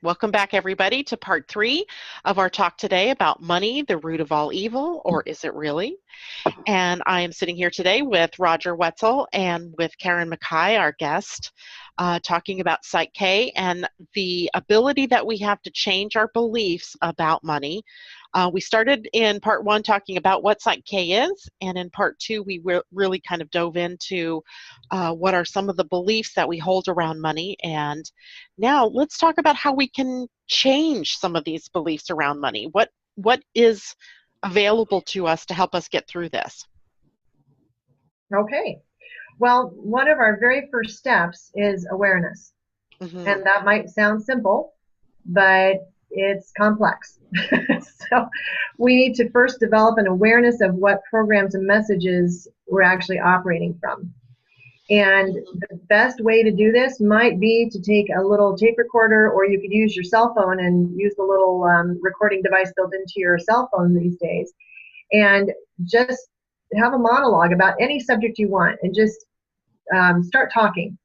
Welcome back, everybody, to part 3 of our talk today about money, the root of all evil, or is it really? And I am sitting here today with Roger Wetzel and with Karen McKY, our guest, talking about PSYCH-K and the ability that we have to change our beliefs about money. We started in part 1 talking about what PSYCH-K is, and in part 2 we really kind of dove into what are some of the beliefs that we hold around money. And now let's talk about how we can change some of these beliefs around money. What is available to us to help us get through this? Okay. Well, one of our very first steps is awareness. Mm-hmm. And that might sound simple, but it's complex. So we need to first develop an awareness of what programs and messages we're actually operating from. And the best way to do this might be to take a little tape recorder, or you could use your cell phone and use the little recording device built into your cell phone these days, and just have a monologue about any subject you want, and just start talking.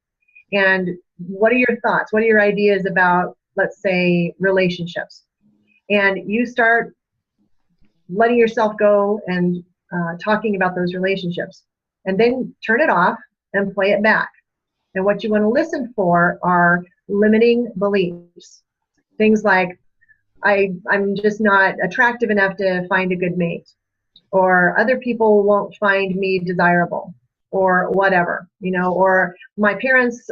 And what are your thoughts? What are your ideas about, let's say, relationships? And you start letting yourself go and talking about those relationships. And then turn it off and play it back. And what you want to listen for are limiting beliefs. Things like, I'm just not attractive enough to find a good mate, or other people won't find me desirable, or whatever, or my parents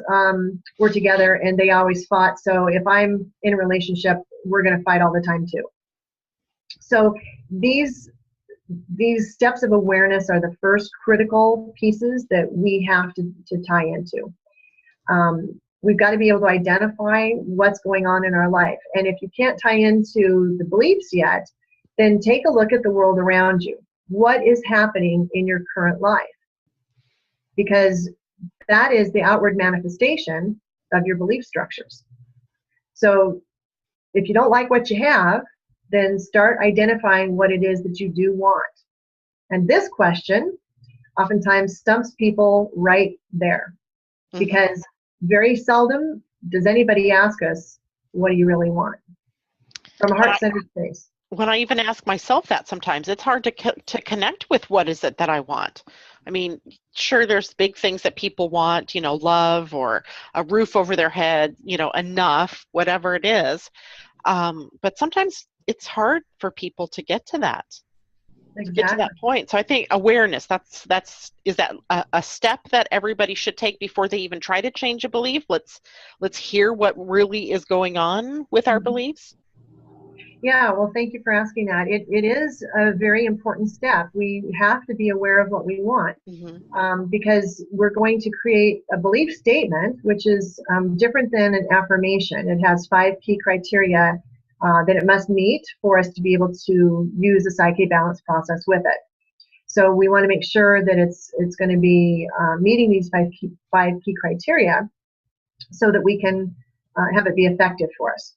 were together and they always fought, so if I'm in a relationship, we're going to fight all the time too. So these steps of awareness are the first critical pieces that we have to tie into. We've got to be able to identify what's going on in our life. And if you can't tie into the beliefs yet, then take a look at the world around you. What is happening in your current life? Because that is the outward manifestation of your belief structures. So if you don't like what you have, then start identifying what it is that you do want. And this question oftentimes stumps people right there, because very seldom does anybody ask us, what do you really want? From a heart-centered space. When I even ask myself that sometimes, it's hard to connect with what is it that I want. I mean, sure, there's big things that people want, love, or a roof over their head, enough, whatever it is. But sometimes it's hard for people to get to that. Exactly. To get to that point. So I think awareness, is that a step that everybody should take before they even try to change a belief? Let's hear what really is going on with our beliefs. Yeah, well, thank you for asking that. It is a very important step. We have to be aware of what we want, because we're going to create a belief statement, which is different than an affirmation. It has 5 key criteria that it must meet for us to be able to use the PSYCH-K balance process with it. So we want to make sure that it's going to be meeting these 5 key criteria so that we can have it be effective for us.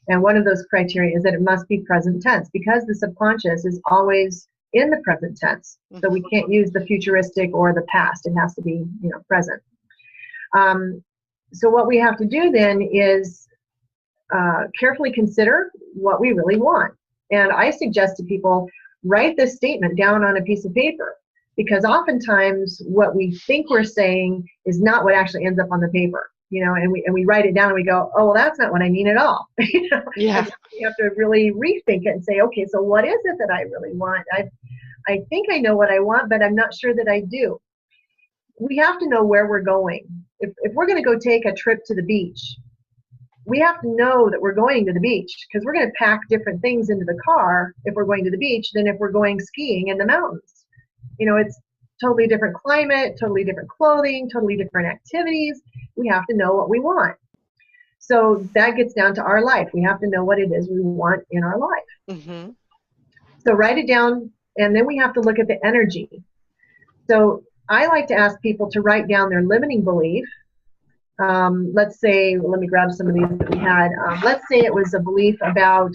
And one of those criteria is that it must be present tense, because the subconscious is always in the present tense. So we can't use the futuristic or the past. It has to be, present. So what we have to do then is carefully consider what we really want. And I suggest to people, write this statement down on a piece of paper, because oftentimes what we think we're saying is not what actually ends up on the paper. And we write it down and we go, oh, well, that's not what I mean at all. Yeah. You have to really rethink it and say, okay, so what is it that I really want? I think I know what I want, but I'm not sure that I do. We have to know where we're going. If we're going to go take a trip to the beach, we have to know that we're going to the beach, because we're going to pack different things into the car if we're going to the beach than if we're going skiing in the mountains. It's totally different climate, totally different clothing, totally different activities. We have to know what we want. So that gets down to our life. We have to know what it is we want in our life. So write it down, and then we have to look at the energy. So I like to ask people to write down their limiting belief. Let's say, let me grab some of these that we had. Let's say it was a belief about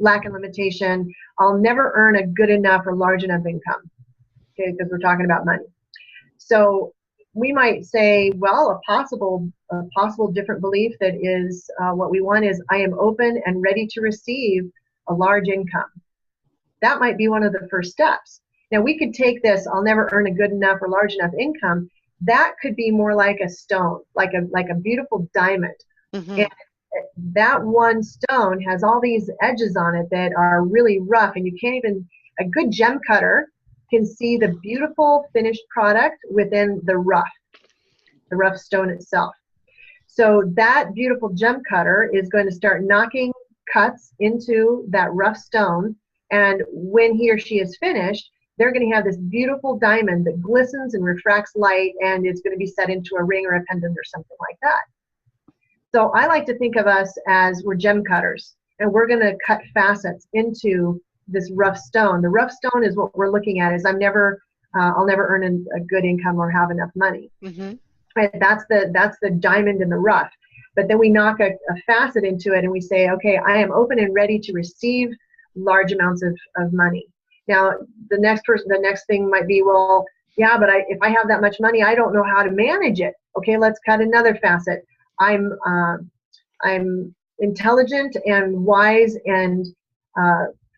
lack and limitation. I'll never earn a good enough or large enough income. Okay, because we're talking about money. So we might say, well, a possible different belief that is what we want is, I am open and ready to receive a large income. That might be one of the first steps. Now, we could take this, I'll never earn a good enough or large enough income. That could be more like a stone, like a beautiful diamond. Mm-hmm. And that one stone has all these edges on it that are really rough, and you can't even, a good gem cutter can see the beautiful finished product within the rough stone itself. So that beautiful gem cutter is going to start knocking cuts into that rough stone, and when he or she is finished, they're going to have this beautiful diamond that glistens and refracts light, and it's going to be set into a ring or a pendant or something like that. So I like to think of us as we're gem cutters, and we're going to cut facets into this rough stone. The rough stone is what we're looking at, is I'll never earn a good income or have enough money. Mm-hmm. Right? That's the diamond in the rough. But then we knock a facet into it, and we say, okay, I am open and ready to receive large amounts of money. Now, the next thing might be, well, yeah, but if I have that much money, I don't know how to manage it. Okay, let's cut another facet. I'm intelligent and wise, and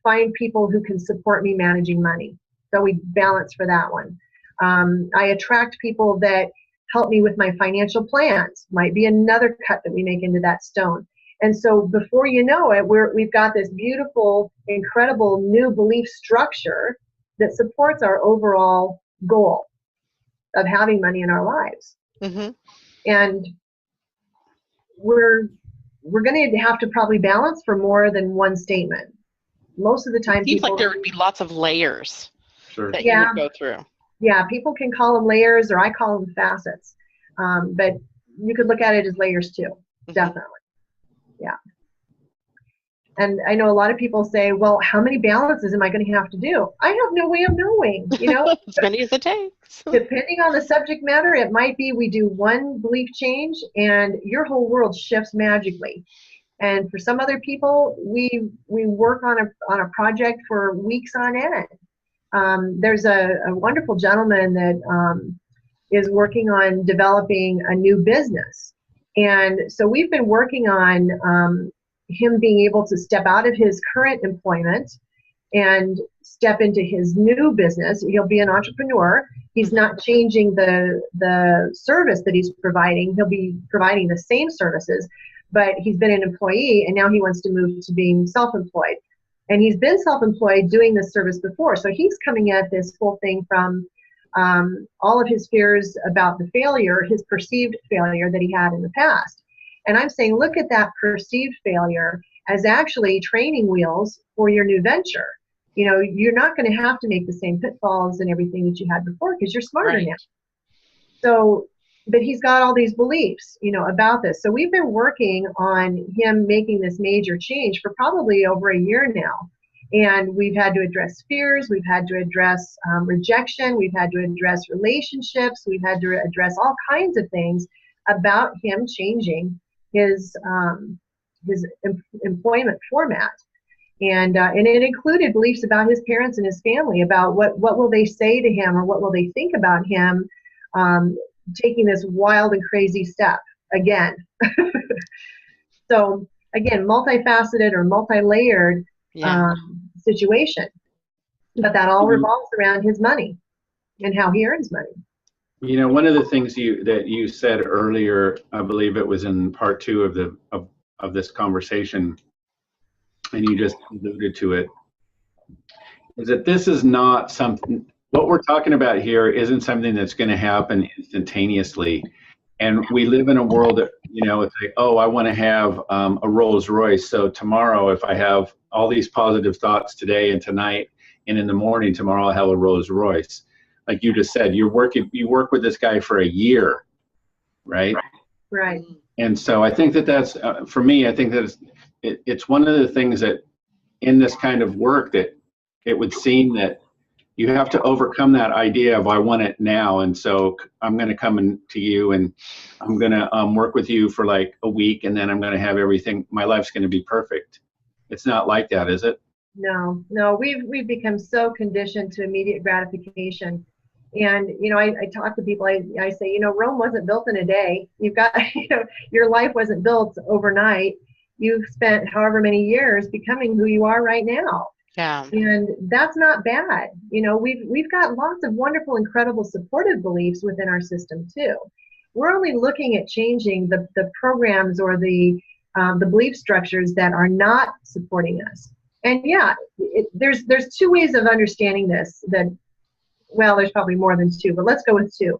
find people who can support me managing money. So we balance for that one. I attract people that help me with my financial plans. Might be another cut that we make into that stone. And so before you know it, we've got this beautiful, incredible new belief structure that supports our overall goal of having money in our lives. Mm-hmm. And we're going to have to probably balance for more than one statement. Most of the time, it seems like there would be lots of layers that you would go through. Yeah, people can call them layers, or I call them facets. But you could look at it as layers too, mm-hmm. Definitely. Yeah. And I know a lot of people say, well, how many balances am I going to have to do? I have no way of knowing, as many as it takes. Depending on the subject matter, it might be we do one belief change and your whole world shifts magically. And for some other people, we work on a project for weeks on end. There's a wonderful gentleman that is working on developing a new business. And so we've been working on him being able to step out of his current employment and step into his new business. He'll be an entrepreneur. He's not changing the service that he's providing. He'll be providing the same services, but he's been an employee, and now he wants to move to being self-employed. And he's been self-employed doing this service before. So he's coming at this whole thing from all of his fears about the failure, his perceived failure that he had in the past. And I'm saying, look at that perceived failure as actually training wheels for your new venture. You're not going to have to make the same pitfalls and everything that you had before because you're smarter now. So, but he's got all these beliefs, about this. So we've been working on him making this major change for probably over a year now. And we've had to address fears, we've had to address rejection, we've had to address relationships, we've had to address all kinds of things about him changing his employment format. And it included beliefs about his parents and his family, about what will they say to him, or what will they think about him taking this wild and crazy step again. So again, multifaceted or multi-layered situation, but that all revolves around his money and how he earns money. One of the things that you said earlier, I believe it was in part 2 of this conversation, and you just alluded to it, is that this is not something, what we're talking about here isn't something that's going to happen instantaneously. And we live in a world that, it's like, oh, I want to have a Rolls Royce. So tomorrow, if I have all these positive thoughts today and tonight, and in the morning tomorrow, I'll have a Rolls Royce. Like you just said, you work with this guy for a year, right? Right. And so I think that's, for me, I think that it's one of the things that in this kind of work that it would seem that you have to overcome that idea of I want it now. And so I'm going to come to you and I'm going to work with you for like a week, and then I'm going to have everything, my life's going to be perfect. It's not like that, is it? No, we've become so conditioned to immediate gratification. And, I talk to people, I say, Rome wasn't built in a day. You've got, your life wasn't built overnight. You've spent however many years becoming who you are right now. Yeah. And that's not bad. We've got lots of wonderful, incredible supportive beliefs within our system too. We're only looking at changing the programs or the belief structures that are not supporting us. And yeah, there's two ways of understanding this. Well, there's probably more than two, but let's go with two.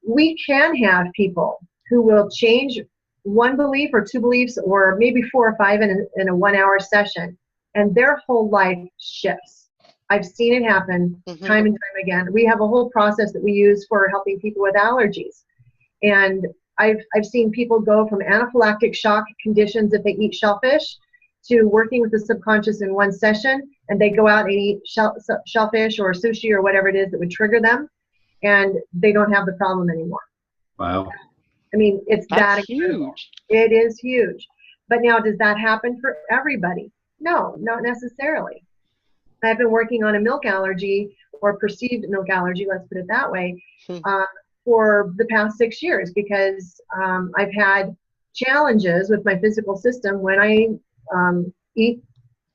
We can have people who will change one belief or two beliefs or maybe 4 or 5 in a 1 hour session, and their whole life shifts. I've seen it happen time and time again. We have a whole process that we use for helping people with allergies. And I've seen people go from anaphylactic shock conditions if they eat shellfish to working with the subconscious in one session, and they go out and eat shellfish or sushi or whatever it is that would trigger them, and they don't have the problem anymore. Wow. I mean, it's That's that incredible. huge. It is huge. But now, does that happen for everybody? No, not necessarily. I've been working on a milk allergy, or perceived milk allergy, let's put it that way, for the past 6 years, because I've had challenges with my physical system when I eat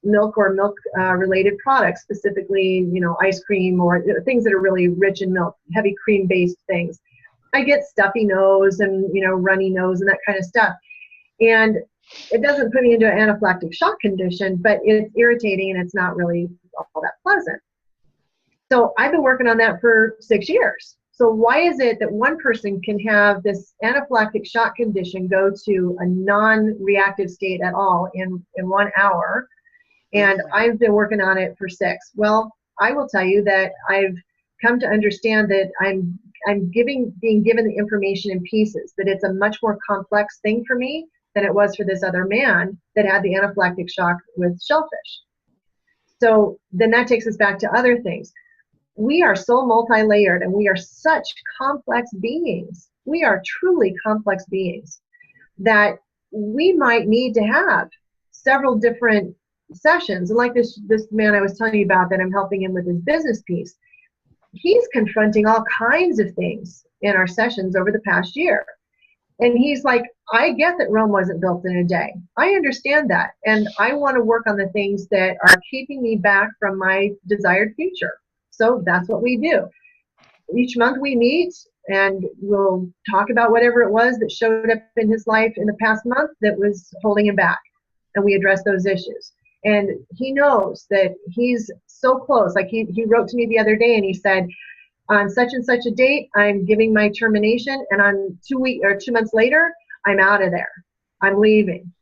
milk or milk related products, specifically, ice cream or things that are really rich in milk, heavy cream based things. I get stuffy nose and, runny nose and that kind of stuff. And it doesn't put me into an anaphylactic shock condition, but it's irritating and it's not really all that pleasant. So I've been working on that for 6 years. So why is it that one person can have this anaphylactic shock condition go to a non-reactive state at all in 1 hour, and I've been working on it for 6? Well, I will tell you that I've come to understand that I'm being given the information in pieces, that it's a much more complex thing for me than it was for this other man that had the anaphylactic shock with shellfish. So then that takes us back to other things. We are so multi-layered, and we are such complex beings. We are truly complex beings that we might need to have several different sessions. And like this man I was telling you about that I'm helping him with his business piece, he's confronting all kinds of things in our sessions over the past year. And he's like, I get that Rome wasn't built in a day. I understand that. And I want to work on the things that are keeping me back from my desired future. So that's what we do. Each month we meet and we'll talk about whatever it was that showed up in his life in the past month that was holding him back. And we address those issues. And he knows that he's so close. Like he wrote to me the other day and he said, on such and such a date, I'm giving my termination, and on 2 months later, I'm out of there. I'm leaving.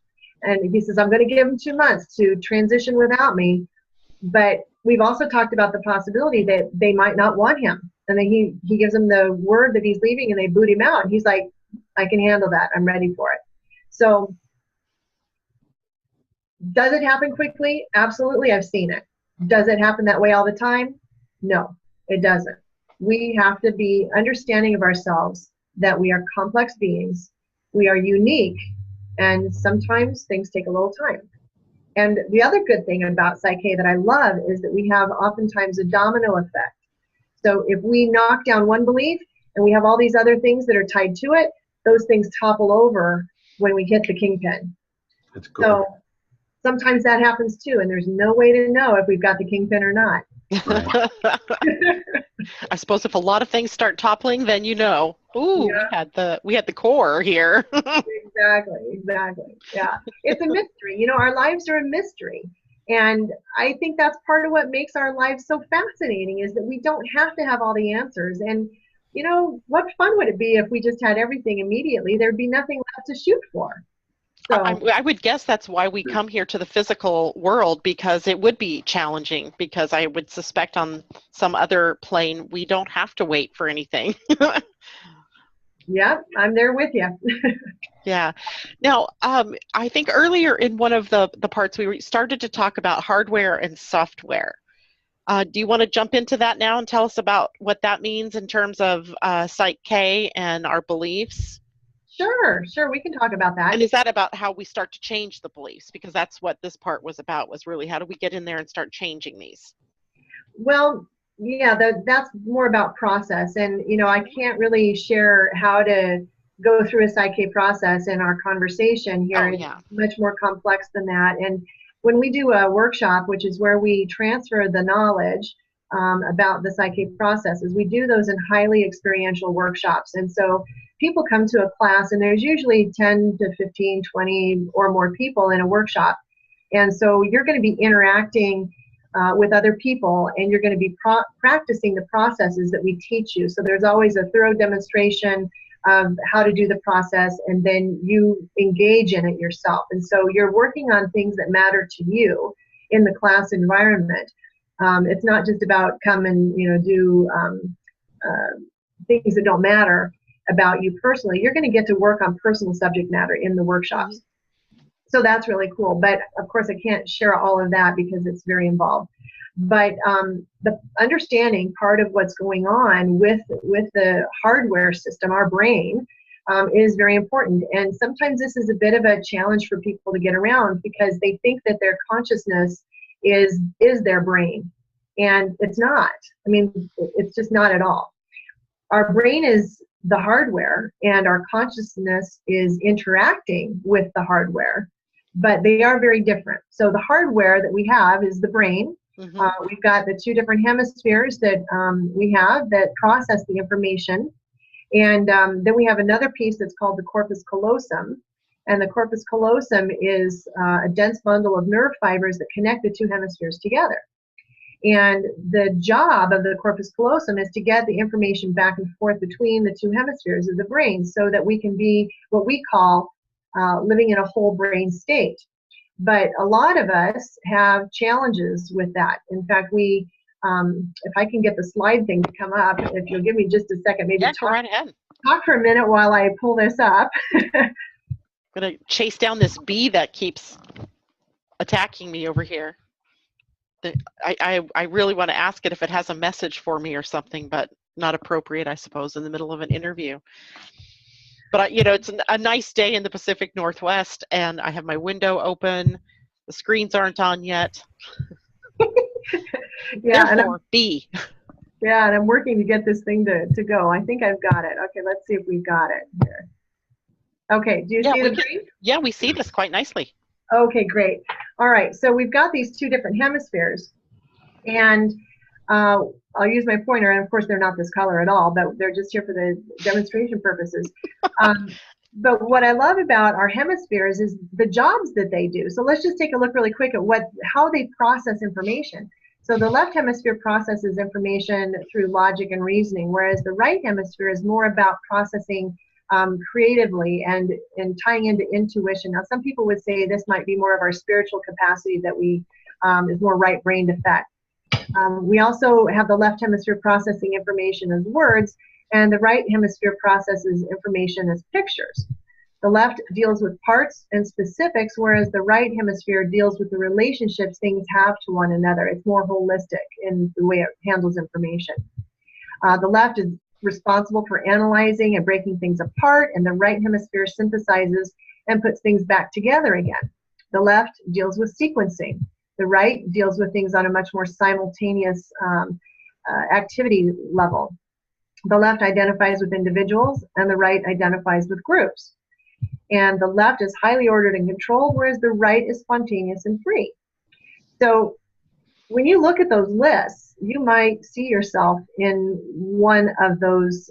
And he says, I'm going to give him 2 months to transition without me. But we've also talked about the possibility that they might not want him. And then he gives them the word that he's leaving and they boot him out. And he's like, I can handle that. I'm ready for it. So does it happen quickly? Absolutely. I've seen it. Does it happen that way all the time? No, it doesn't. We have to be understanding of ourselves that we are complex beings. We are unique. And sometimes things take a little time. And the other good thing about PSYCH-K that I love is that we have oftentimes a domino effect. So if we knock down one belief and we have all these other things that are tied to it, those things topple over when we hit the kingpin. That's cool. So sometimes that happens too, and there's no way to know if we've got the kingpin or not. Right. I suppose if a lot of things start toppling, then you know. Ooh, yeah. we had the core here. Exactly. Yeah. It's a mystery. Our lives are a mystery. And I think that's part of what makes our lives so fascinating, is that we don't have to have all the answers. And, what fun would it be if we just had everything immediately? There'd be nothing left to shoot for. So I would guess that's why we come here to the physical world, because it would be challenging, because I would suspect on some other plane we don't have to wait for anything. Yeah, I'm there with you. Yeah. Now, I think earlier in one of the parts we started to talk about hardware and software. Do you want to jump into that now and tell us about what that means in terms of PSYCH-K and our beliefs? Sure. We can talk about that. And is that about how we start to change the beliefs? Because that's what this part was about, was really how do we get in there and start changing these? Well, Yeah, that's more about process. And, I can't really share how to go through a PSYCH-K process in our conversation here. Oh, It's yeah. much more complex than that. And when we do a workshop, which is where we transfer the knowledge about the PSYCH-K processes, we do those in highly experiential workshops. And so people come to a class, and there's usually 10 to 15, 20 or more people in a workshop. And so you're going to be interacting with other people, and you're going to be practicing the processes that we teach you. So there's always a thorough demonstration of how to do the process, and then you engage in it yourself. And so you're working on things that matter to you in the class environment. It's not just about come and do things that don't matter about you personally. You're going to get to work on personal subject matter in the workshops. Mm-hmm. So that's really cool. But of course, I can't share all of that because it's very involved. But the understanding part of what's going on with the hardware system, our brain, is very important. And sometimes this is a bit of a challenge for people to get around because they think that their consciousness is their brain. And it's not. I mean, it's just not at all. Our brain is the hardware, and our consciousness is interacting with the hardware. But they are very different. So the hardware that we have is the brain. Mm-hmm. We've got the two different hemispheres that we have that process the information. And then we have another piece that's called the corpus callosum. And the corpus callosum is a dense bundle of nerve fibers that connect the two hemispheres together. And the job of the corpus callosum is to get the information back and forth between the two hemispheres of the brain so that we can be what we call living in a whole brain state. But a lot of us have challenges with that. In fact, we, if I can get the slide thing to come up, if you'll give me just a second, maybe go right ahead. Talk for a minute while I pull this up. I'm going to chase down this bee that keeps attacking me over here. I really want to ask it if it has a message for me or something, but not appropriate, I suppose, in the middle of an interview. But, it's a nice day in the Pacific Northwest, and I have my window open. The screens aren't on yet. Yeah, therefore, B. Yeah, and I'm working to get this thing to go. I think I've got it. Okay, let's see if we've got it here. Okay, do you see the screen? Yeah, we see this quite nicely. Okay, great. All right, so we've got these two different hemispheres, and I'll use my pointer, and of course they're not this color at all, but they're just here for the demonstration purposes. But what I love about our hemispheres is the jobs that they do. So let's just take a look really quick at how they process information. So the left hemisphere processes information through logic and reasoning, whereas the right hemisphere is more about processing creatively and tying into intuition. Now, some people would say this might be more of our spiritual capacity that is more right-brained effect. We also have the left hemisphere processing information as words, and the right hemisphere processes information as pictures. The left deals with parts and specifics, whereas the right hemisphere deals with the relationships things have to one another. It's more holistic in the way it handles information. The left is responsible for analyzing and breaking things apart, and the right hemisphere synthesizes and puts things back together again. The left deals with sequencing. The right deals with things on a much more simultaneous activity level. The left identifies with individuals, and the right identifies with groups. And the left is highly ordered and controlled, whereas the right is spontaneous and free. So when you look at those lists, you might see yourself in one of those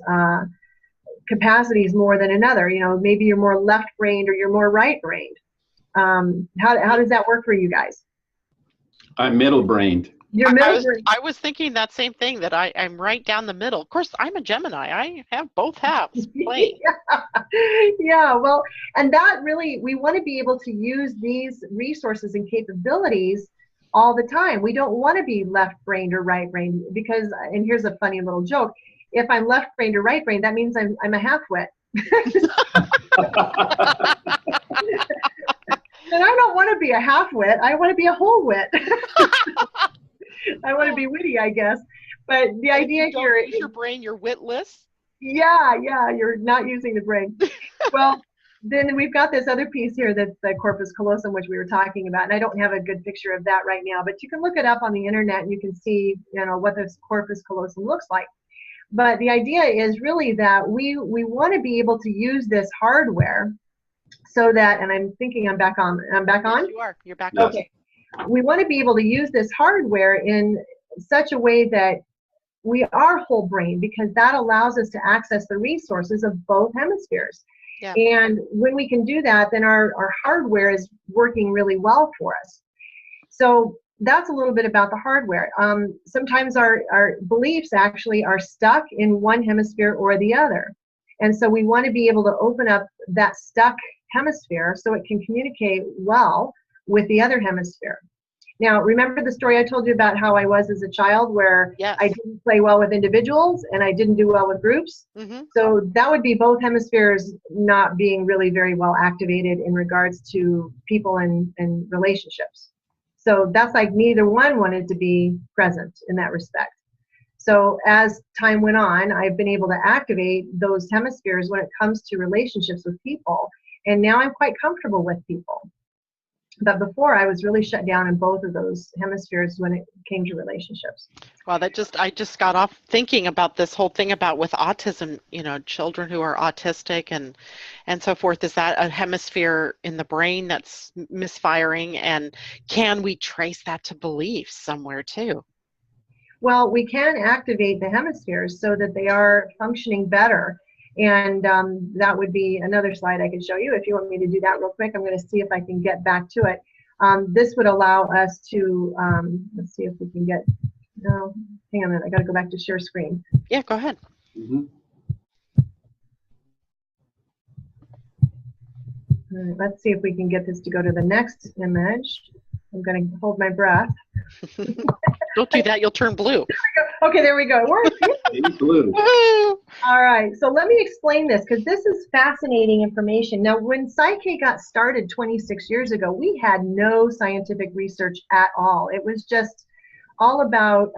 capacities more than another. Maybe you're more left-brained or you're more right-brained. How does that work for you guys? I'm middle-brained. You're middle-brained. I was thinking that same thing, that I'm right down the middle. Of course, I'm a Gemini. I have both halves playing. Yeah, well, and that really, we want to be able to use these resources and capabilities all the time. We don't want to be left-brained or right-brained because, and here's a funny little joke, if I'm left-brained or right-brained, that means I'm a half-wit. And I don't want to be a half-wit. I want to be a whole-wit. I want to be witty, I guess. But the idea here is your brain, you're witless. Yeah, you're not using the brain. Well, then we've got this other piece here that's the corpus callosum, which we were talking about, and I don't have a good picture of that right now, but you can look it up on the internet and you can see, what this corpus callosum looks like. But the idea is really that we want to be able to use this hardware so that, and I'm thinking I'm back on. Yes, you are. You're back on. Okay. We want to be able to use this hardware in such a way that we are whole brain, because that allows us to access the resources of both hemispheres. Yeah. And when we can do that, then our hardware is working really well for us. So that's a little bit about the hardware. Sometimes our beliefs actually are stuck in one hemisphere or the other. And so we want to be able to open up that stuck hemisphere so it can communicate well with the other hemisphere. Now, remember the story I told you about how I was as a child, where Yes. I didn't play well with individuals and I didn't do well with groups? Mm-hmm. So that would be both hemispheres not being really very well activated in regards to people and relationships. So that's like neither one wanted to be present in that respect. So as time went on, I've been able to activate those hemispheres when it comes to relationships with people. And now I'm quite comfortable with people. But before, I was really shut down in both of those hemispheres when it came to relationships. Well, I just got off thinking about this whole thing about with autism, children who are autistic and so forth. Is that a hemisphere in the brain that's misfiring? And can we trace that to beliefs somewhere too? Well, we can activate the hemispheres so that they are functioning better. And that would be another slide I could show you if you want me to do that real quick. I'm going to see if I can get back to it. This would allow us to, let's see if we can get, no, hang on a minute, I got to go back to share screen. Yeah, go ahead. Mm-hmm. All right, let's see if we can get this to go to the next image. I'm going to hold my breath. Don't do that, you'll turn blue. Okay, there we go. It works. It's blue. All right, so let me explain this, because this is fascinating information. Now, when PSYCH-K got started 26 years ago, we had no scientific research at all. It was just all about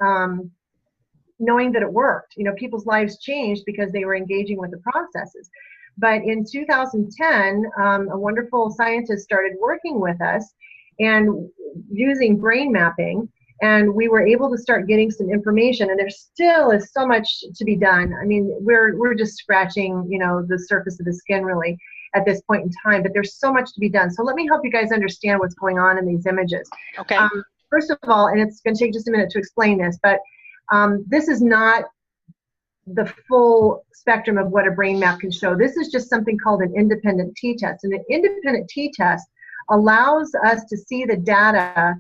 knowing that it worked. People's lives changed because they were engaging with the processes. But in 2010, a wonderful scientist started working with us and using brain mapping. And we were able to start getting some information, and there still is so much to be done. I mean, we're just scratching, the surface of the skin really at this point in time, but there's so much to be done. So let me help you guys understand what's going on in these images. Okay. First of all, and it's going to take just a minute to explain this, but this is not the full spectrum of what a brain map can show. This is just something called an independent t-test, and an independent t-test allows us to see the data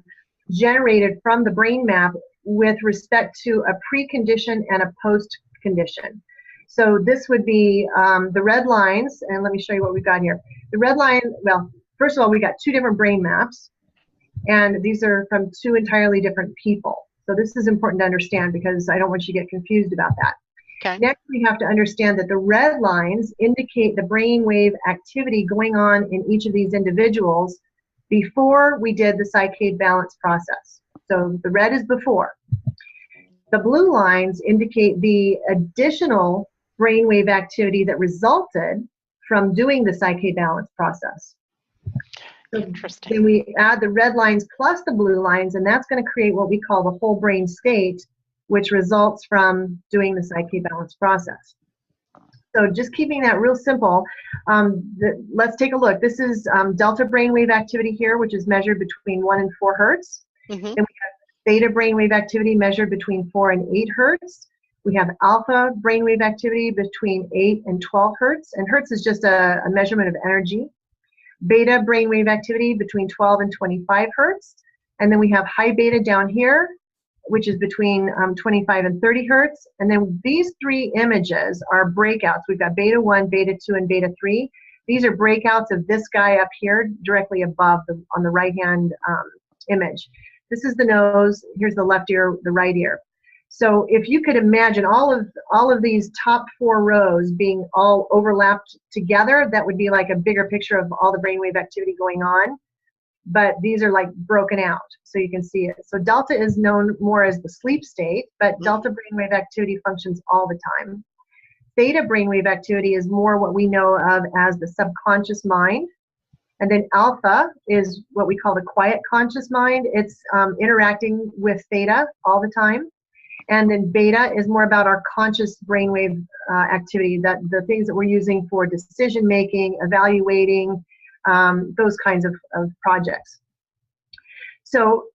generated from the brain map with respect to a precondition and a post-condition. So this would be the red lines, and let me show you what we've got here. The red line, well, first of all, we got two different brain maps, and these are from two entirely different people. So this is important to understand, because I don't want you to get confused about that. Okay. Next, we have to understand that the red lines indicate the brainwave activity going on in each of these individuals before we did the PSYCH-K balance process. So the red is before. The blue lines indicate the additional brainwave activity that resulted from doing the PSYCH-K balance process. So interesting. then we add the red lines plus the blue lines, and that's going to create what we call the whole brain state, which results from doing the PSYCH-K balance process. So just keeping that real simple, let's take a look. This is delta brainwave activity here, which is measured between 1 and 4 hertz. Mm-hmm. Then we have theta brainwave activity measured between 4 and 8 hertz. We have alpha brainwave activity between 8 and 12 hertz, and hertz is just a measurement of energy. Beta brainwave activity between 12 and 25 hertz. And then we have high beta down here, which is between 25 and 30 hertz. And then these three images are breakouts. We've got beta 1, beta 2, and beta 3. These are breakouts of this guy up here directly above on the right-hand image. This is the nose. Here's the left ear, the right ear. So if you could imagine all of these top 4 rows being all overlapped together, that would be like a bigger picture of all the brainwave activity going on. But these are like broken out, so you can see it. So delta is known more as the sleep state, but delta brainwave activity functions all the time. theta brainwave activity is more what we know of as the subconscious mind. And then alpha is what we call the quiet conscious mind. It's interacting with theta all the time. And then beta is more about our conscious brainwave activity, that the things that we're using for decision making, evaluating, those kinds of projects. So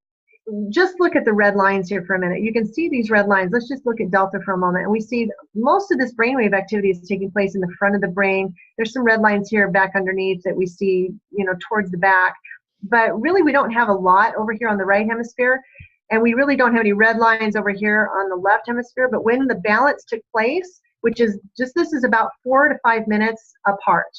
just look at the red lines here for a minute. You can see these red lines. Let's just look at delta for a moment. And we see most of this brainwave activity is taking place in the front of the brain. There's some red lines here back underneath that we see, towards the back. But really, we don't have a lot over here on the right hemisphere. And we really don't have any red lines over here on the left hemisphere. But when the balance took place, which is this is about 4 to 5 minutes apart.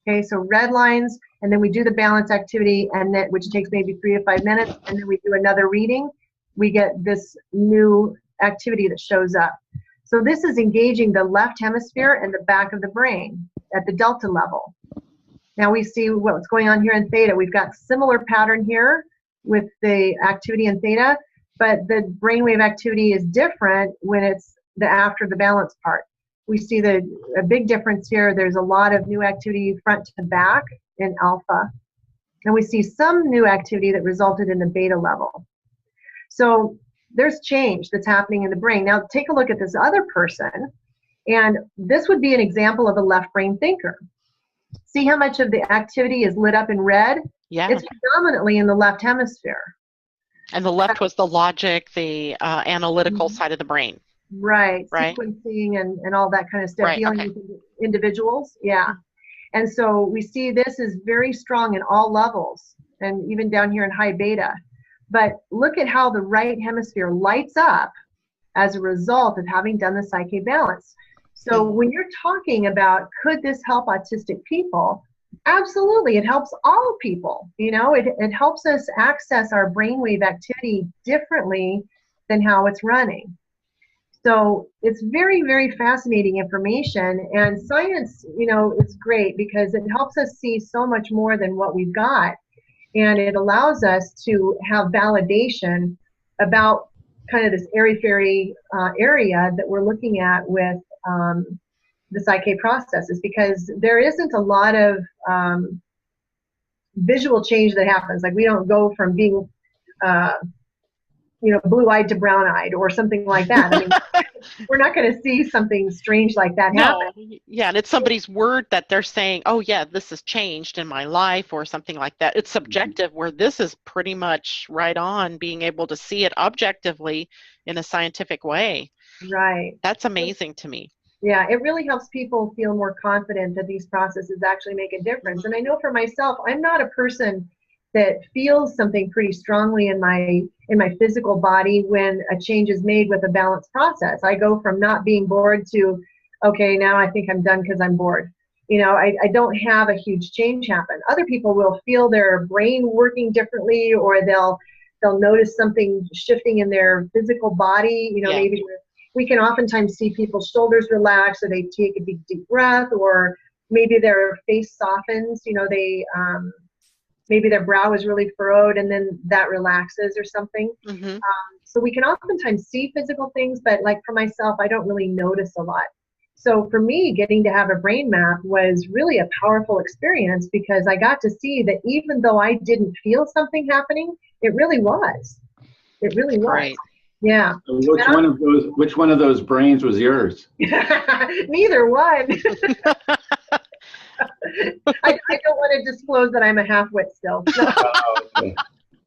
Okay, so red lines, and then we do the balance activity, and then, which takes maybe 3 to 5 minutes, and then we do another reading. We get this new activity that shows up. So this is engaging the left hemisphere and the back of the brain at the delta level. Now we see what's going on here in theta. We've got similar pattern here with the activity in theta, but the brainwave activity is different when it's the after the balance part. We see a big difference here. There's a lot of new activity front to back in alpha. And we see some new activity that resulted in the beta level. So there's change that's happening in the brain. Now take a look at this other person. And this would be an example of a left brain thinker. See how much of the activity is lit up in red? Yeah. It's predominantly in the left hemisphere. And the left was the logic, the analytical side of the brain. Right, right, sequencing and all that kind of stuff, right, dealing okay. with individuals, yeah. And so we see this is very strong in all levels, and even down here in high beta. But look at how the right hemisphere lights up as a result of having done the PSYCH-K balance. So when you're talking about could this help autistic people, absolutely, it helps all people. It helps us access our brainwave activity differently than how it's running. So it's very, very fascinating information, and science, is great because it helps us see so much more than what we've got, and it allows us to have validation about kind of this airy-fairy area that we're looking at with the PSYCH-K processes, because there isn't a lot of visual change that happens. Like, we don't go from being blue-eyed to brown-eyed or something like that. I mean, we're not going to see something strange like that happen. No, yeah, and it's somebody's word that they're saying, oh yeah, this has changed in my life or something like that. It's subjective, where this is pretty much right on, being able to see it objectively in a scientific way. Right. That's amazing to me. Yeah, it really helps people feel more confident that these processes actually make a difference. And I know for myself, I'm not a person that feels something pretty strongly in my physical body when a change is made with a balanced process. I go from not being bored to, okay, now I think I'm done because I'm bored. I don't have a huge change happen. Other people will feel their brain working differently, or they'll notice something shifting in their physical body. Maybe we can oftentimes see people's shoulders relax, or they take a big deep breath, or maybe their face softens. Maybe their brow is really furrowed and then that relaxes or something. So we can oftentimes see physical things, but like for myself, I don't really notice a lot. So for me, getting to have a brain map was really a powerful experience, because I got to see that even though I didn't feel something happening, it really was. It really was. Right. Yeah. So which one of those brains was yours? Neither one. I don't want to disclose that I'm a half-wit still. No. Oh, okay.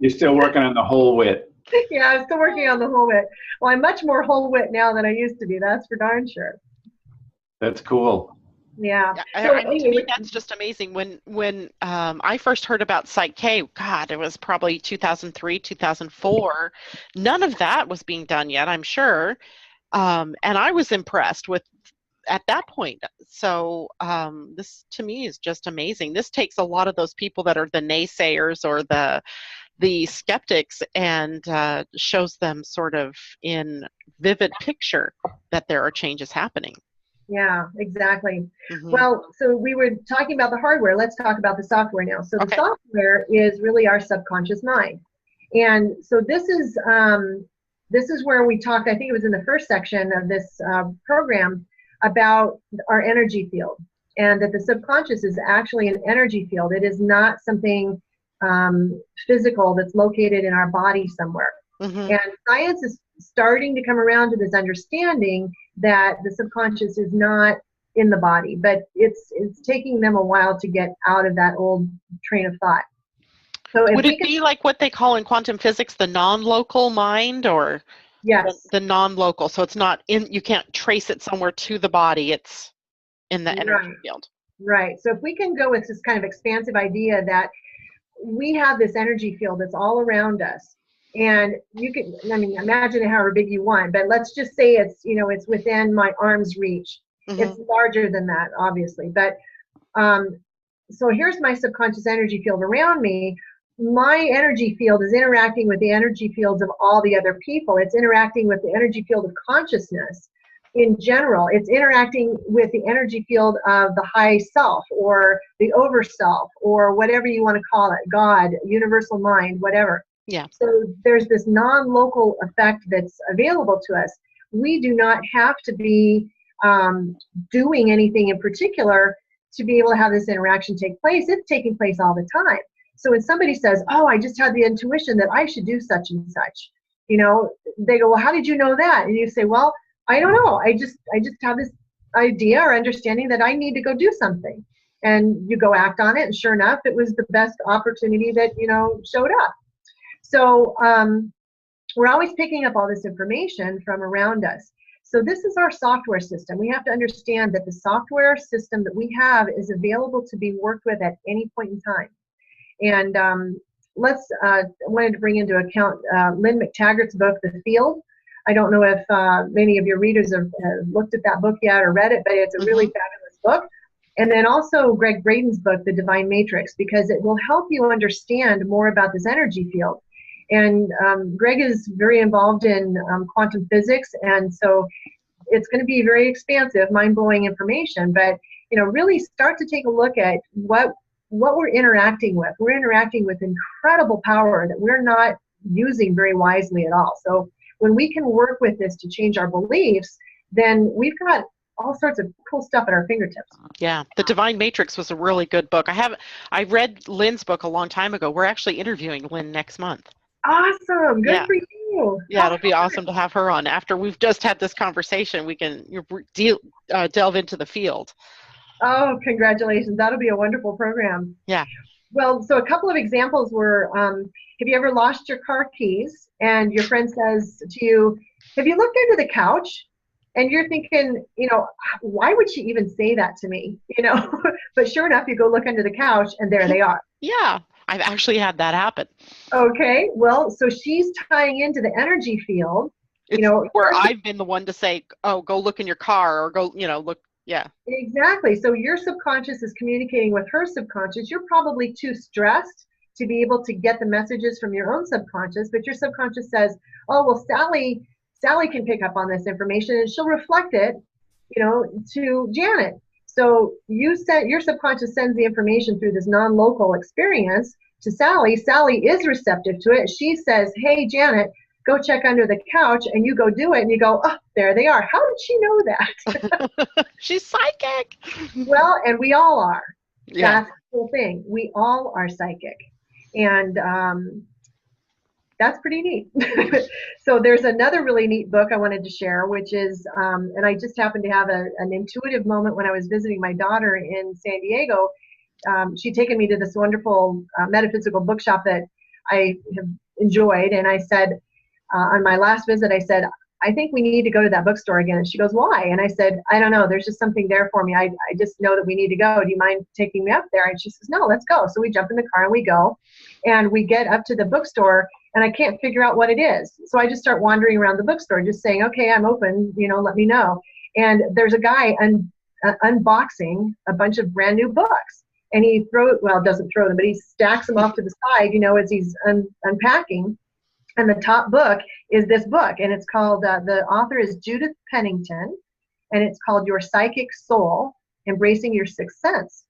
You're still working on the whole wit. Yeah, I'm still working on the whole wit. Well, I'm much more whole wit now than I used to be. That's for darn sure. That's cool. Yeah. To me, that's just amazing. When I first heard about PSYCH-K, God, it was probably 2003, 2004. None of that was being done yet, I'm sure. And I was impressed with at that point. So this to me is just amazing. This takes a lot of those people that are the naysayers or the skeptics and shows them sort of in vivid picture that there are changes happening. Yeah, exactly. Well, so we were talking about the hardware. Let's talk about the software now. So the software is really our subconscious mind. And so this is where we talked, I think it was in the first section of this program, about our energy field, and that the subconscious is actually an energy field. It is not something physical that's located in our body somewhere. Mm-hmm. And science is starting to come around to this understanding that the subconscious is not in the body, but it's taking them a while to get out of that old train of thought. So if would it be like what they call in quantum physics the non-local mind, or yes, the non-local? So it's not in, you can't trace it somewhere to the body, it's in the energy field. Right. So if we can go with this kind of expansive idea that we have this energy field that's all around us, and you can, I mean, imagine it however big you want, but let's just say it's, you know, it's within my arm's reach. Mm-hmm. It's larger than that, obviously, but so here's my subconscious energy field around me. My energy field is interacting with the energy fields of all the other people. It's interacting with the energy field of consciousness in general. It's interacting with the energy field of the high self, or the over self, or whatever you want to call it, God, universal mind, whatever. Yeah. So there's this non-local effect that's available to us. We do not have to be doing anything in particular to be able to have this interaction take place. It's taking place all the time. So when somebody says, oh, I just had the intuition that I should do such and such, you know, they go, well, how did you know that? And you say, well, I don't know. I just have this idea or understanding that I need to go do something. And you go act on it. And sure enough, it was the best opportunity that, you know, showed up. So we're always picking up all this information from around us. So this is our software system. We have to understand that the software system that we have is available to be worked with at any point in time. And I wanted to bring into account Lynn McTaggart's book, The Field. I don't know if many of your readers have looked at that book yet or read it, but it's a really fabulous book. And then also Greg Braden's book, The Divine Matrix, because it will help you understand more about this energy field. And Greg is very involved in quantum physics, and so it's going to be very expansive, mind-blowing information. But you know, really start to take a look at what we're interacting with. We're interacting with incredible power that we're not using very wisely at all. So when we can work with this to change our beliefs, then we've got all sorts of cool stuff at our fingertips. Yeah, The Divine Matrix was a really good book. I read Lynn's book a long time ago. We're actually interviewing Lynn next month. Awesome. Good for you. Yeah, it'll be awesome to have her on. After we've just had this conversation, we can delve into the field. Oh, congratulations. That'll be a wonderful program. Yeah. Well, so a couple of examples were, have you ever lost your car keys and your friend says to you, have you looked under the couch? And you're thinking, you know, why would she even say that to me? You know, but sure enough, you go look under the couch and there they are. Yeah, I've actually had that happen. Okay, well, so she's tying into the energy field. It's, you know, where I've been the one to say, oh, go look in your car, or go, you know, look. Yeah. Exactly. So your subconscious is communicating with her subconscious. You're probably too stressed to be able to get the messages from your own subconscious, but your subconscious says, oh, well, Sally can pick up on this information and she'll reflect it, you know, to Janet. So your subconscious sends the information through this non-local experience to Sally. Sally is receptive to it. She says, hey, Janet, go check under the couch, and you go do it, and you go, oh, there they are. How did she know that? She's psychic. Well, and we all are. Yeah. That's the whole thing. We all are psychic. And that's pretty neat. So there's another really neat book I wanted to share, which is, and I just happened to have an intuitive moment when I was visiting my daughter in San Diego. She'd taken me to this wonderful metaphysical bookshop that I have enjoyed, and I said, on my last visit, I said, I think we need to go to that bookstore again. And she goes, why? And I said, I don't know. There's just something there for me. I just know that we need to go. Do you mind taking me up there? And she says, no, let's go. So we jump in the car and we go. And we get up to the bookstore, and I can't figure out what it is. So I just start wandering around the bookstore, just saying, okay, I'm open, you know, let me know. And there's a guy unboxing a bunch of brand new books. And he doesn't throw them, but he stacks them off to the side, you know, as he's unpacking. And the top book is this book, and it's called, the author is Judith Pennington, and it's called Your Psychic Soul, Embracing Your Sixth Sense.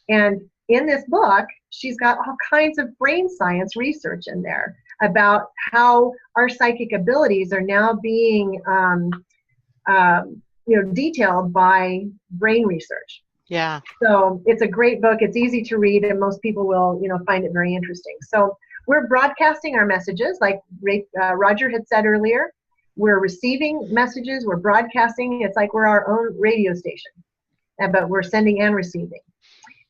And in this book, she's got all kinds of brain science research in there about how our psychic abilities are now being detailed by brain research. Yeah. So it's a great book. It's easy to read, and most people will, find it very interesting. So we're broadcasting our messages, like Roger had said earlier. We're receiving messages. We're broadcasting. It's like we're our own radio station, but we're sending and receiving.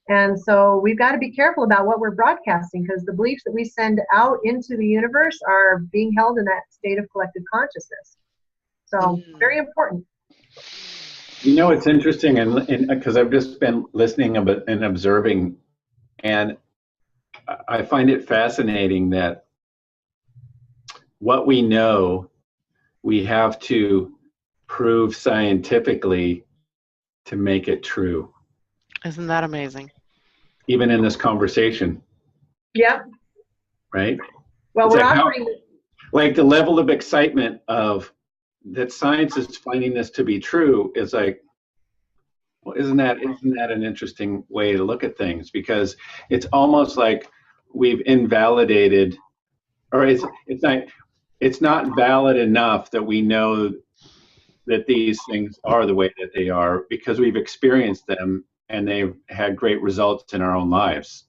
And so we've got to be careful about what we're broadcasting, because the beliefs that we send out into the universe are being held in that state of collective consciousness. So very important. It's interesting, and because I've just been listening and observing, and I find it fascinating that what we know, we have to prove scientifically to make it true. Isn't that amazing? Even in this conversation. Yep. Right? Well, we're operating. Like the level of excitement of that science is finding this to be true is like, well, isn't that an interesting way to look at things? Because it's almost like we've invalidated, or it's not valid enough that we know that these things are the way that they are, because we've experienced them and they've had great results in our own lives,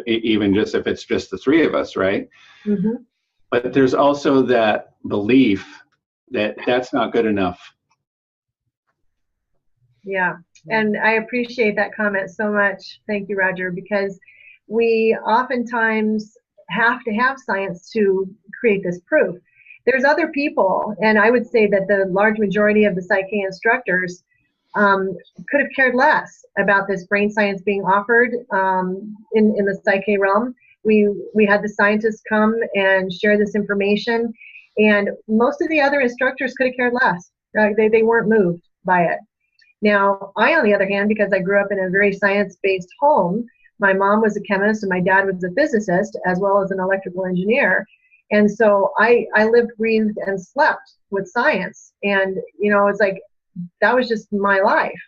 even if it's just the three of us, right? Mm-hmm. But there's also that belief that that's not good enough. Yeah, and I appreciate that comment so much. Thank you, Roger, because we oftentimes have to have science to create this proof. There's other people, and I would say that the large majority of the PSYCH-K instructors could have cared less about this brain science being offered in the PSYCH-K realm. We had the scientists come and share this information, and most of the other instructors could have cared less. They weren't moved by it. Now, I, on the other hand, because I grew up in a very science-based home, my mom was a chemist and my dad was a physicist, as well as an electrical engineer. And so I lived, breathed, and slept with science. And, it's like, that was just my life.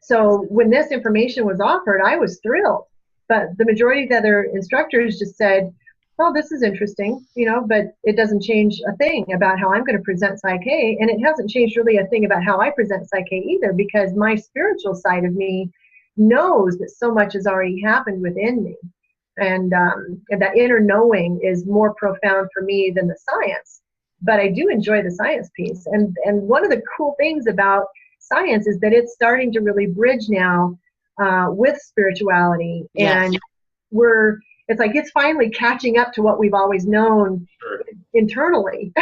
So when this information was offered, I was thrilled. But the majority of the other instructors just said, well, this is interesting, but it doesn't change a thing about how I'm going to present PSYCH-K. And it hasn't changed really a thing about how I present PSYCH-K either, because my spiritual side of me knows that so much has already happened within me. And that inner knowing is more profound for me than the science. But I do enjoy the science piece. And one of the cool things about science is that it's starting to really bridge now with spirituality. Yes. And it's like it's finally catching up to what we've always known internally.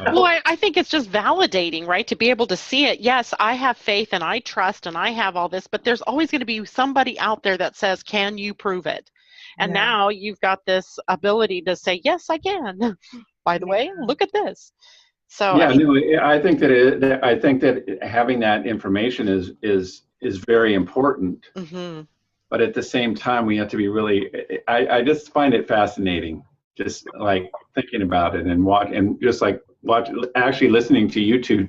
Well, I think it's just validating, right? To be able to see it. Yes, I have faith and I trust and I have all this, but there's always going to be somebody out there that says, can you prove it? And now you've got this ability to say, yes, I can. By the way, look at this. So yeah, I think that having that information is very important. Mm-hmm. But at the same time, we have to be really. I just find it fascinating, just like thinking about it and just actually listening to you two,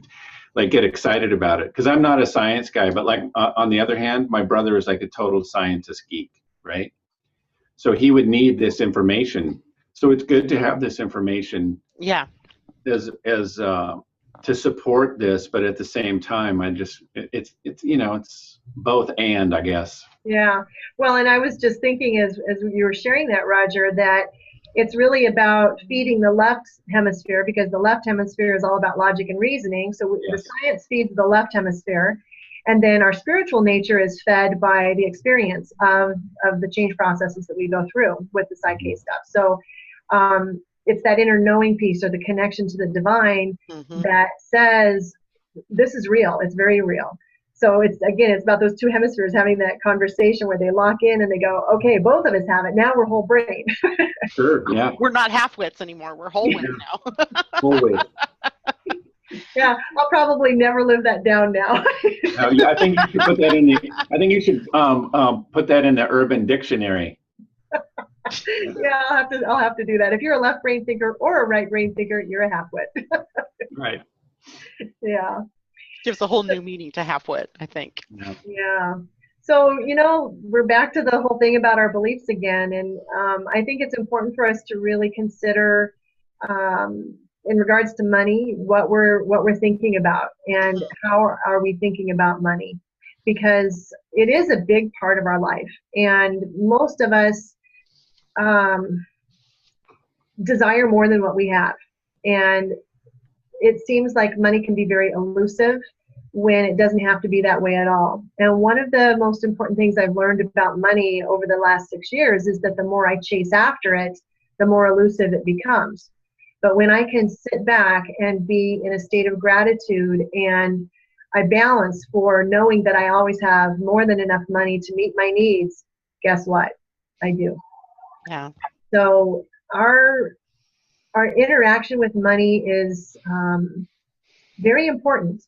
like get excited about it. Because I'm not a science guy, but like on the other hand, my brother is like a total scientist geek, right? So he would need this information. So it's good to have this information. Yeah. As to support this, but at the same time, it's both and, I guess. Yeah. Well, and I was just thinking as you were sharing that, Roger, that it's really about feeding the left hemisphere, because the left hemisphere is all about logic and reasoning. So the science feeds the left hemisphere. And then our spiritual nature is fed by the experience of the change processes that we go through with the PSYCH-K stuff. So it's that inner knowing piece, or the connection to the divine, that says, this is real. It's very real. So it's about those two hemispheres having that conversation where they lock in and they go, okay, both of us have it. Now we're whole brain. Sure, yeah. We're not half-wits anymore. We're whole wits now. Whole wit. Yeah, I'll probably never live that down now. I think you should put that in put that in the Urban Dictionary. Yeah, I'll have to do that. If you're a left brain thinker or a right brain thinker, you're a half-wit. Right. Yeah. Gives a whole new meaning to half-wit, I think. Yeah. So, we're back to the whole thing about our beliefs again. And I think it's important for us to really consider in regards to money, what we're thinking about, and how are we thinking about money, because it is a big part of our life, and most of us desire more than what we have, and it seems like money can be very elusive when it doesn't have to be that way at all. And one of the most important things I've learned about money over the last 6 years is that the more I chase after it, the more elusive it becomes. But when I can sit back and be in a state of gratitude, and I balance for knowing that I always have more than enough money to meet my needs, guess what? I do. Yeah. So our interaction with money is very important.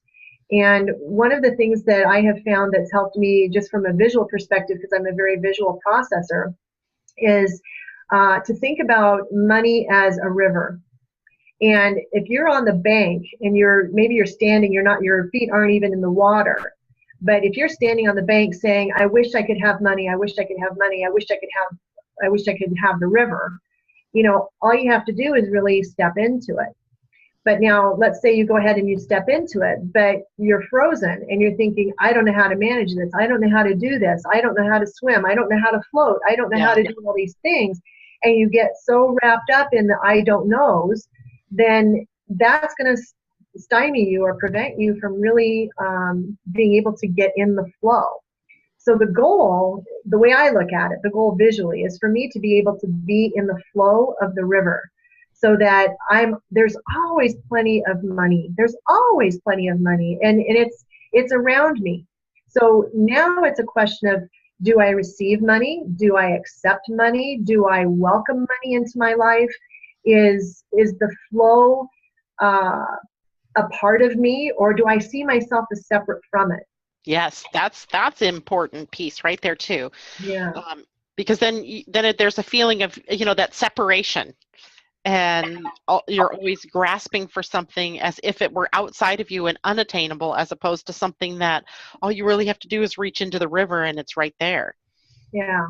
And one of the things that I have found that's helped me just from a visual perspective, because I'm a very visual processor, is to think about money as a river. And if you're on the bank and maybe you're standing, your feet aren't even in the water. But if you're standing on the bank saying, I wish I could have money, I wish I could have money, I wish I could have the river, all you have to do is really step into it. But now let's say you go ahead and you step into it, but you're frozen and you're thinking, I don't know how to manage this. I don't know how to do this. I don't know how to swim. I don't know how to float. I don't know how to do all these things. And you get so wrapped up in the I don't knows, then that's going to stymie you or prevent you from really being able to get in the flow. So the goal, the way I look at it, the goal visually is for me to be able to be in the flow of the river, so that there's always plenty of money. There's always plenty of money, and it's around me. So now it's a question of, do I receive money? Do I accept money? Do I welcome money into my life? Is the flow a part of me, or do I see myself as separate from it? Yes, that's an important piece right there too. Yeah. Because then there's a feeling of that separation, and you're always grasping for something as if it were outside of you and unattainable, as opposed to something that all you really have to do is reach into the river and it's right there. Yeah.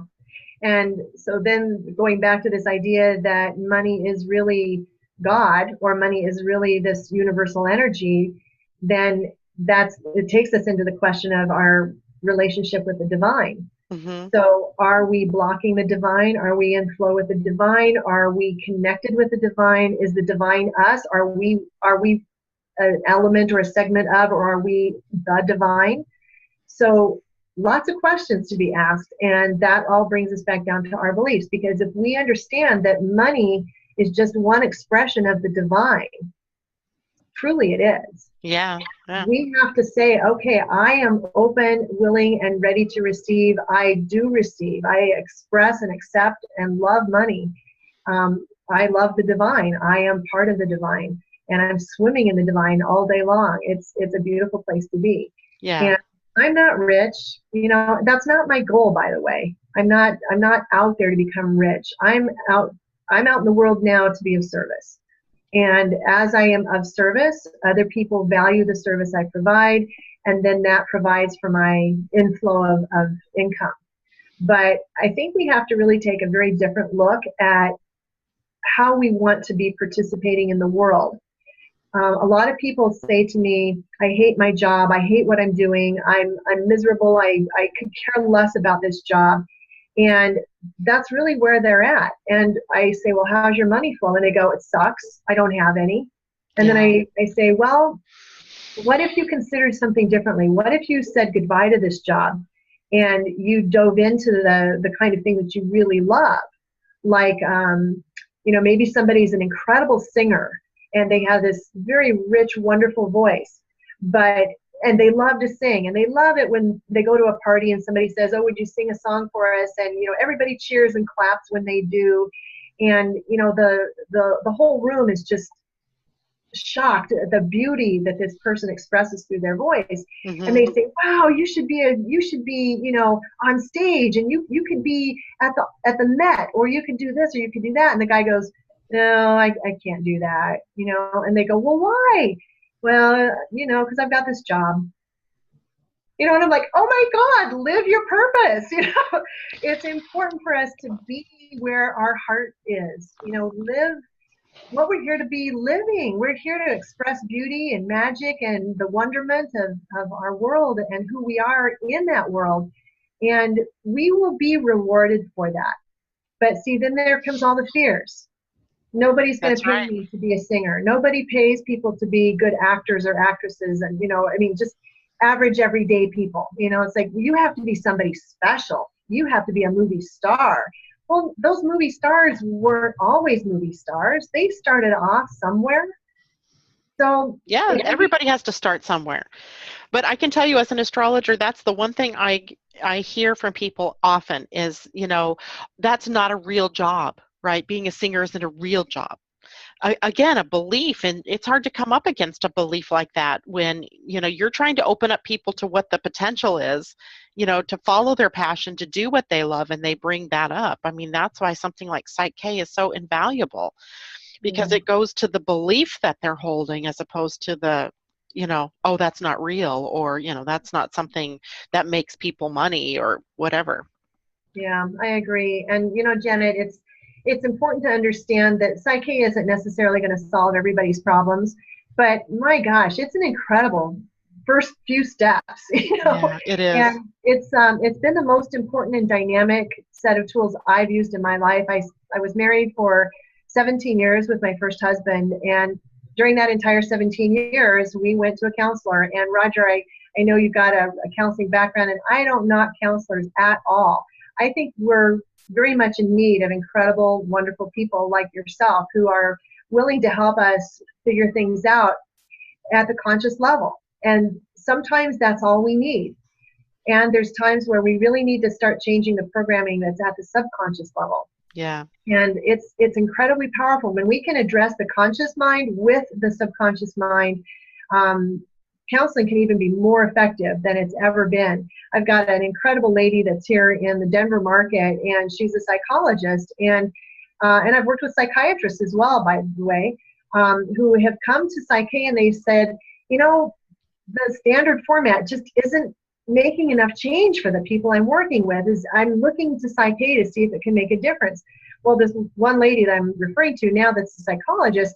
And so then going back to this idea that money is really God, or money is really this universal energy, then it takes us into the question of our relationship with the divine. Mm-hmm. So are we blocking the divine? Are we in flow with the divine? Are we connected with the divine? Is the divine us? Are we an element or a segment of, or are we the divine? So lots of questions to be asked, and that all brings us back down to our beliefs, because if we understand that money is just one expression of the divine, truly it is. Yeah. We have to say, okay, I am open, willing, and ready to receive. I do receive. I express and accept and love money. I love the divine. I am part of the divine, and I'm swimming in the divine all day long. It's a beautiful place to be. Yeah. And I'm not rich. That's not my goal, by the way. I'm not out there to become rich. I'm out in the world now to be of service. And as I am of service, other people value the service I provide, and then that provides for my inflow of income. But I think we have to really take a very different look at how we want to be participating in the world. A lot of people say to me, I hate my job, I hate what I'm doing, I'm miserable, I could care less about this job. And that's really where they're at. And I say, well, how's your money flow? And they go, it sucks, I don't have any. And then I say, well, what if you considered something differently? What if you said goodbye to this job and you dove into the kind of thing that you really love? Like, maybe somebody's an incredible singer and they have this very rich, wonderful voice, and they love to sing, and they love it when they go to a party and somebody says, oh, would you sing a song for us? And everybody cheers and claps when they do, and the whole room is just shocked at the beauty that this person expresses through their voice. Mm-hmm. And they say, wow, you should be on stage, and you could be at the Met, or you could do this, or you could do that. And the guy goes, no, I can't do that, and they go, well, why? Well, because I've got this job. And I'm like, oh my God, live your purpose. It's important for us to be where our heart is. Live what we're here to be living. We're here to express beauty and magic and the wonderment of our world and who we are in that world. And we will be rewarded for that. But see, then there comes all the fears. Nobody's going to pay right. me to be a singer. Nobody pays people to be good actors or actresses. And, I mean, just average everyday people. It's like, you have to be somebody special. You have to be a movie star. Well, those movie stars weren't always movie stars. They started off somewhere. So yeah, everybody has to start somewhere. But I can tell you, as an astrologer, that's the one thing I hear from people often is, that's not a real job, right? Being a singer isn't a real job. Again, a belief, and it's hard to come up against a belief like that when you're trying to open up people to what the potential is, to follow their passion, to do what they love, and they bring that up. I mean, that's why something like PSYCH-K is so invaluable, because it goes to the belief that they're holding as opposed to the oh, that's not real, or that's not something that makes people money or whatever. Yeah, I agree. And Janet, it's important to understand that PSYCH-K isn't necessarily going to solve everybody's problems, but my gosh, it's an incredible first few steps. Yeah, it is. And it's been the most important and dynamic set of tools I've used in my life. I was married for 17 years with my first husband, and during that entire 17 years, we went to a counselor. And Roger, I know you've got a counseling background, and I don't knock counselors at all. I think we're very much in need of incredible, wonderful people like yourself who are willing to help us figure things out at the conscious level. And sometimes that's all we need. And there's times where we really need to start changing the programming that's at the subconscious level. Yeah. And it's incredibly powerful when we can address the conscious mind with the subconscious mind. Counseling can even be more effective than it's ever been. I've got an incredible lady that's here in the Denver market, and she's a psychologist, and I've worked with psychiatrists as well, by the way, who have come to PSYCH-K and they said, the standard format just isn't making enough change for the people I'm working with. I'm looking to PSYCH-K to see if it can make a difference. Well, this one lady that I'm referring to now that's a psychologist,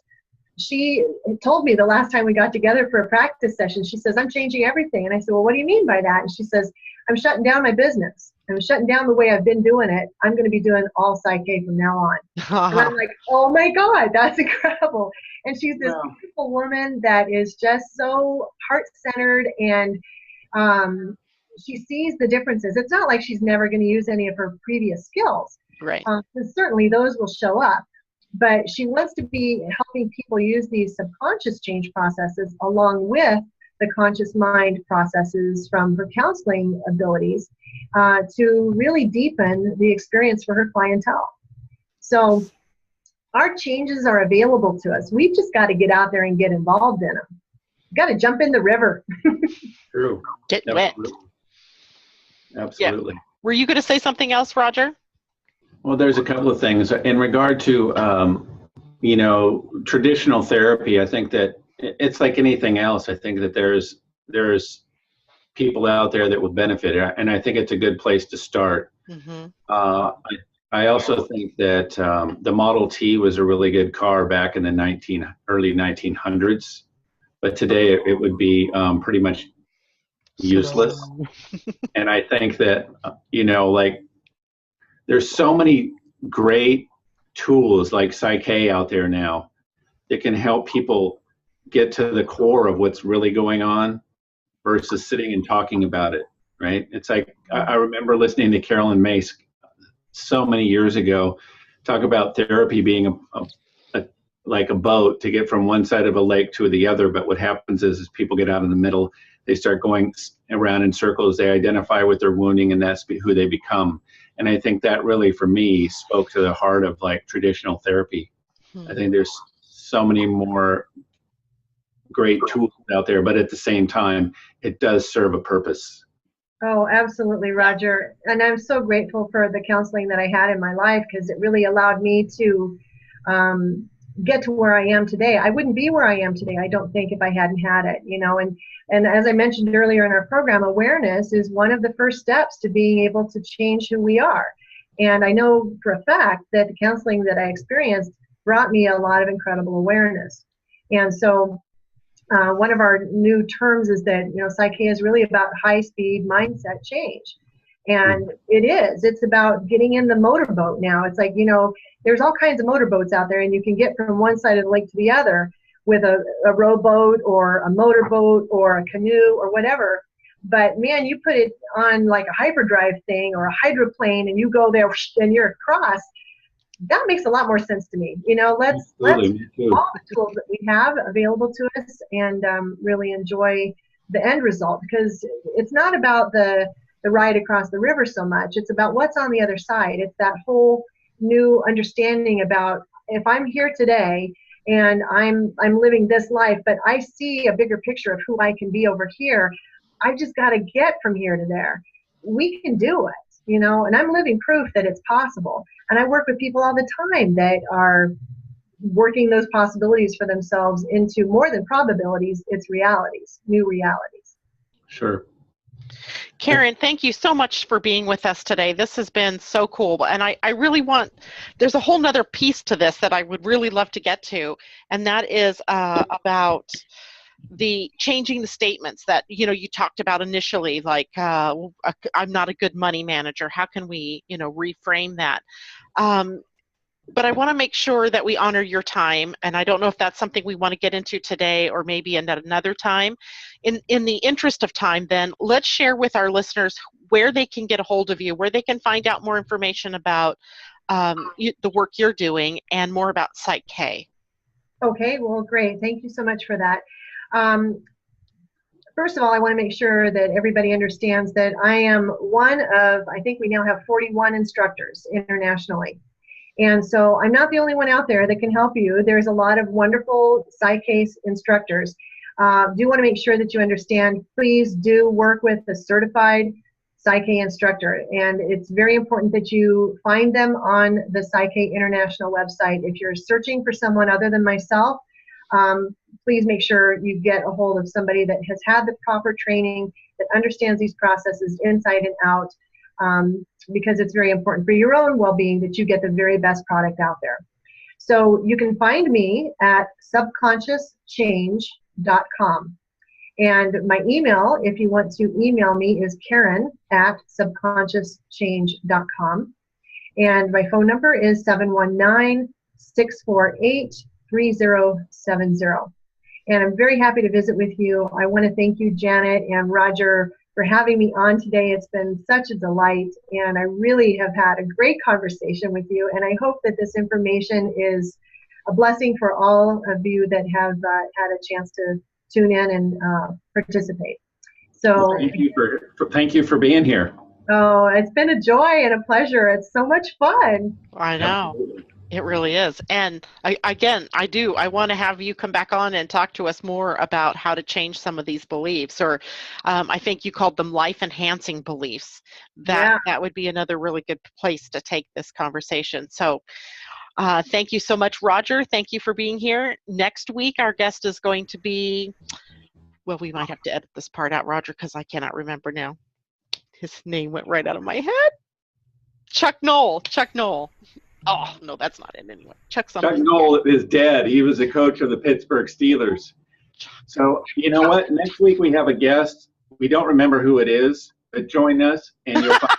she told me the last time we got together for a practice session, she says, I'm changing everything. And I said, well, what do you mean by that? And she says, I'm shutting down my business. I'm shutting down the way I've been doing it. I'm going to be doing all PSYCH-K from now on. And I'm like, oh my God, that's incredible. And she's this beautiful woman that is just so heart-centered, and she sees the differences. It's not like she's never going to use any of her previous skills. Right. Certainly those will show up. But she wants to be helping people use these subconscious change processes along with the conscious mind processes from her counseling abilities to really deepen the experience for her clientele. So our changes are available to us. We've just got to get out there and get involved in them. We've got to jump in the river. True. Get wet. Absolutely. Yeah. Were you going to say something else, Roger? Well, there's a couple of things in regard to, traditional therapy. I think that it's like anything else. I think that there's people out there that would benefit, and I think it's a good place to start. Mm-hmm. I also think that the Model T was a really good car back in the early 1900s, but today it would be pretty much useless. And I think that there's so many great tools like PSYCH-K out there now that can help people get to the core of what's really going on versus sitting and talking about it, right? It's like, I remember listening to Carolyn Mace so many years ago talk about therapy being like a boat to get from one side of a lake to the other. But what happens is people get out in the middle, they start going around in circles, they identify with their wounding, and that's who they become. And I think that really, for me, spoke to the heart of like traditional therapy. I think there's so many more great tools out there, but at the same time, it does serve a purpose. Oh, absolutely, Roger. And I'm so grateful for the counseling that I had in my life, because it really allowed me to get to where I am today. I wouldn't be where I am today, I don't think, if I hadn't had it, And as I mentioned earlier in our program, awareness is one of the first steps to being able to change who we are. And I know for a fact that the counseling that I experienced brought me a lot of incredible awareness. And so one of our new terms is that, PSYCH-K is really about high-speed mindset change. And it is. It's about getting in the motorboat now. It's like, there's all kinds of motorboats out there, and you can get from one side of the lake to the other with a rowboat or a motorboat or a canoe or whatever. But man, you put it on like a hyperdrive thing or a hydroplane and you go there and you're across. That makes a lot more sense to me. Let's all the tools that we have available to us and really enjoy the end result, because it's not about the ride across the river so much. It's about what's on the other side. It's that whole new understanding about, if I'm here today and I'm living this life, but I see a bigger picture of who I can be over here. I just got to get from here to there. We can do it, and I'm living proof that it's possible. And I work with people all the time that are working those possibilities for themselves into more than probabilities. It's realities, new realities. Sure. Karen, thank you so much for being with us today. This has been so cool. And I really there's a whole nother piece to this that I would really love to get to. And that is about the changing the statements that, you talked about initially, like, I'm not a good money manager. How can we, reframe that? But I want to make sure that we honor your time, and I don't know if that's something we want to get into today or maybe at another time. In the interest of time, then, let's share with our listeners where they can get a hold of you, where they can find out more information about the work you're doing and more about PSYCH-K. Okay, well, great. Thank you so much for that. First of all, I want to make sure that everybody understands that I am one of, I think we now have 41 instructors internationally. And so I'm not the only one out there that can help you. There's a lot of wonderful PSYCH-K instructors. Do want to make sure that you understand, please do work with a certified PSYCH-K instructor. And it's very important that you find them on the PSYCH-K International website. If you're searching for someone other than myself, please make sure you get a hold of somebody that has had the proper training, that understands these processes inside and out, because it's very important for your own well-being that you get the very best product out there. So you can find me at subconsciouschange.com. And my email, if you want to email me, is Karen@subconsciouschange.com. And my phone number is 719-648-3070. And I'm very happy to visit with you. I want to thank you, Janet and Roger, for having me on today. It's been such a delight, and I really have had a great conversation with you, and I hope that this information is a blessing for all of you that have had a chance to tune in and participate. So well, thank you for being here. Oh, it's been a joy and a pleasure. It's so much fun. I know. Absolutely. It really is. And I want to have you come back on and talk to us more about how to change some of these beliefs, or I think you called them life-enhancing beliefs. That would be another really good place to take this conversation. So thank you so much, Roger. Thank you for being here. Next week, our guest is going to be, well, we might have to edit this part out, Roger, because I cannot remember now. His name went right out of my head. Chuck Knoll. Oh, no, that's not it anyway. Chuck Knoll is dead. He was the coach of the Pittsburgh Steelers. So, you know what? Next week we have a guest. We don't remember who it is, but join us and you'll find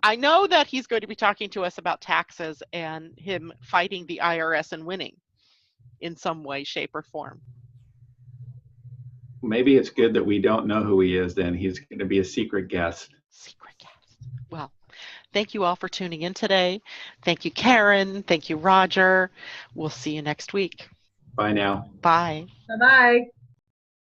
I know that he's going to be talking to us about taxes and him fighting the IRS and winning in some way, shape, or form. Maybe it's good that we don't know who he is then. He's going to be a secret guest. Well, thank you all for tuning in today. Thank you, Karen. Thank you, Roger. We'll see you next week. Bye now. Bye. Bye-bye.